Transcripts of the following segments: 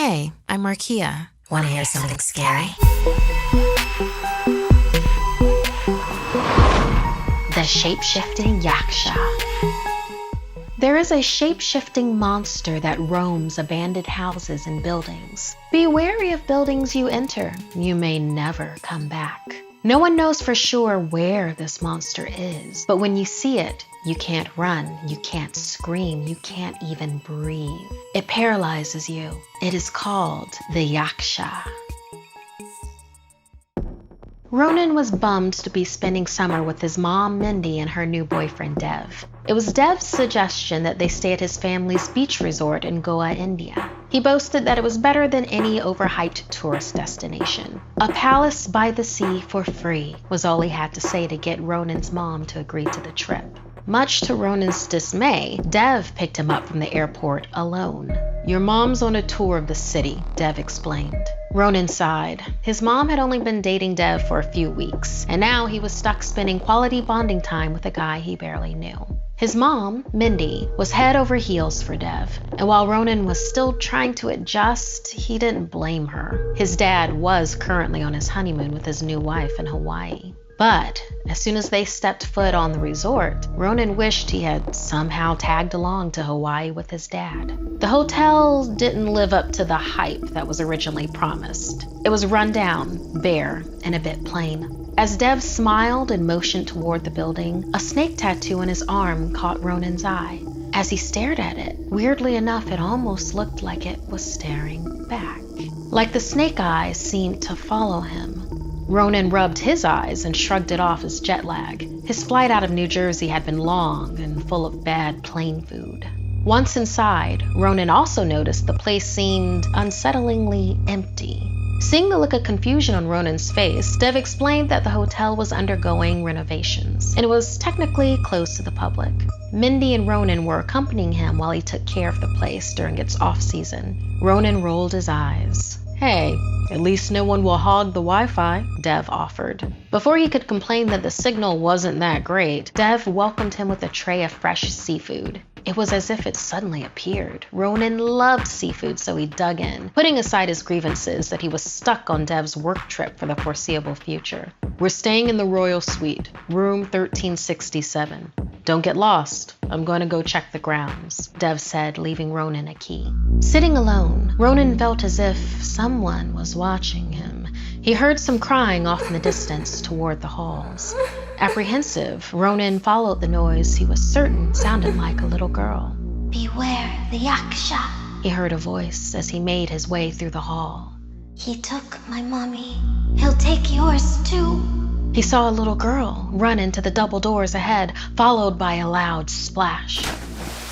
Hey, I'm Markia. Want to hear something scary? The Shapeshifting Yaksha. There is a shape-shifting monster that roams abandoned houses and buildings. Be wary of buildings you enter. You may never come back. No one knows for sure where this monster is, but when you see it, you can't run, you can't scream, you can't even breathe. It paralyzes you. It is called the Yaksha. Ronan was bummed to be spending summer with his mom, Mindy, and her new boyfriend, Dev. It was Dev's suggestion that they stay at his family's beach resort in Goa, India. He boasted that it was better than any overhyped tourist destination. A palace by the sea for free was all he had to say to get Ronan's mom to agree to the trip. Much to Ronan's dismay, Dev picked him up from the airport alone. "Your mom's on a tour of the city," Dev explained. Ronan sighed. His mom had only been dating Dev for a few weeks, and now he was stuck spending quality bonding time with a guy he barely knew. His mom, Mindy, was head over heels for Dev, and while Ronan was still trying to adjust, he didn't blame her. His dad was currently on his honeymoon with his new wife in Hawaii. But as soon as they stepped foot on the resort, Ronan wished he had somehow tagged along to Hawaii with his dad. The hotel didn't live up to the hype that was originally promised. It was run down, bare, and a bit plain. As Dev smiled and motioned toward the building, a snake tattoo on his arm caught Ronan's eye. As he stared at it, weirdly enough, it almost looked like it was staring back. Like the snake eyes seemed to follow him. Ronan rubbed his eyes and shrugged it off as jet lag. His flight out of New Jersey had been long and full of bad plane food. Once inside, Ronan also noticed the place seemed unsettlingly empty. Seeing the look of confusion on Ronan's face, Dev explained that the hotel was undergoing renovations, and it was technically closed to the public. Mindy and Ronan were accompanying him while he took care of the place during its off-season. Ronan rolled his eyes. "Hey, at least no one will hog the Wi-Fi," Dev offered. Before he could complain that the signal wasn't that great, Dev welcomed him with a tray of fresh seafood. It was as if it suddenly appeared. Ronan loved seafood, so he dug in, putting aside his grievances that he was stuck on Dev's work trip for the foreseeable future. "We're staying in the Royal Suite, room 1367. Don't get lost. I'm going to go check the grounds," Dev said, leaving Ronan a key. Sitting alone, Ronan felt as if someone was watching him. He heard some crying off in the distance toward the halls. Apprehensive, Ronan followed the noise he was certain sounded like a little girl. "Beware the Yaksha," he heard a voice as he made his way through the hall. "He took my mommy. He'll take yours too." He saw a little girl run into the double doors ahead, followed by a loud splash.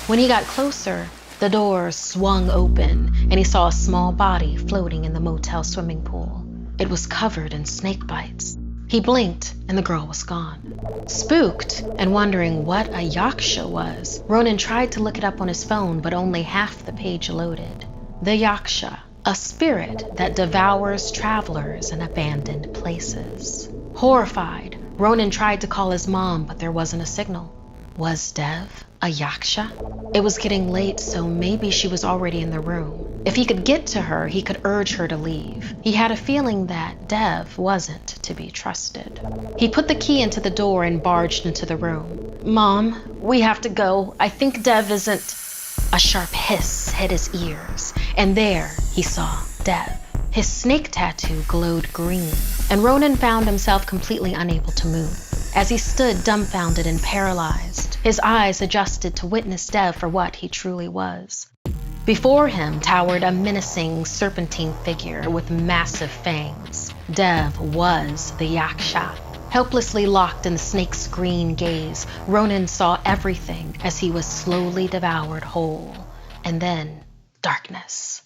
When he got closer, the doors swung open, and he saw a small body floating in the motel swimming pool. It was covered in snake bites. He blinked, and the girl was gone. Spooked and wondering what a Yaksha was, Ronan tried to look it up on his phone, but only half the page loaded. The Yaksha, a spirit that devours travelers in abandoned places. Horrified, Ronan tried to call his mom, but there wasn't a signal. Was Dev a Yaksha? It was getting late, so maybe she was already in the room. If he could get to her, he could urge her to leave. He had a feeling that Dev wasn't to be trusted. He put the key into the door and barged into the room. "Mom, we have to go. I think Dev isn't..." A sharp hiss hit his ears, and there he saw Dev. His snake tattoo glowed green, and Ronan found himself completely unable to move. As he stood dumbfounded and paralyzed, his eyes adjusted to witness Dev for what he truly was. Before him towered a menacing serpentine figure with massive fangs. Dev was the Yaksha. Helplessly locked in the snake's green gaze, Ronan saw everything as he was slowly devoured whole. And then, darkness.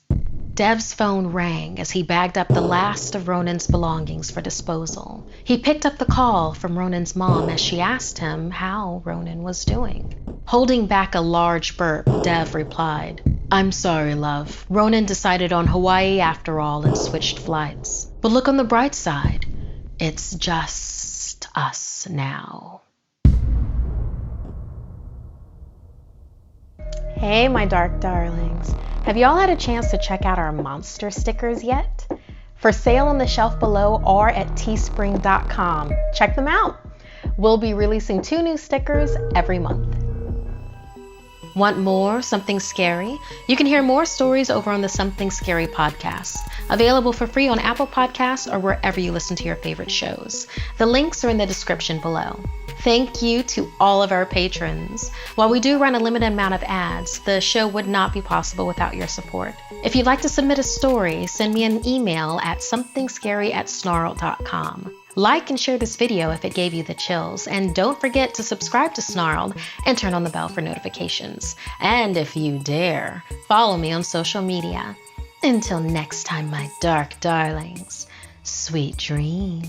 Dev's phone rang as he bagged up the last of Ronan's belongings for disposal. He picked up the call from Ronan's mom as she asked him how Ronan was doing. Holding back a large burp, Dev replied, "I'm sorry, love. Ronan decided on Hawaii after all and switched flights. But look on the bright side. It's just us now." Hey, my dark darlings. Have y'all had a chance to check out our monster stickers yet? For sale on the shelf below or at teespring.com. Check them out. We'll be releasing 2 new stickers every month. Want more Something Scary? You can hear more stories over on the Something Scary podcast, available for free on Apple Podcasts or wherever you listen to your favorite shows. The links are in the description below. Thank you to all of our patrons. While we do run a limited amount of ads, the show would not be possible without your support. If you'd like to submit a story, send me an email at somethingscary@snarled.com. Like and share this video if it gave you the chills, and don't forget to subscribe to Snarled and turn on the bell for notifications. And if you dare, follow me on social media. Until next time, my dark darlings, sweet dreams.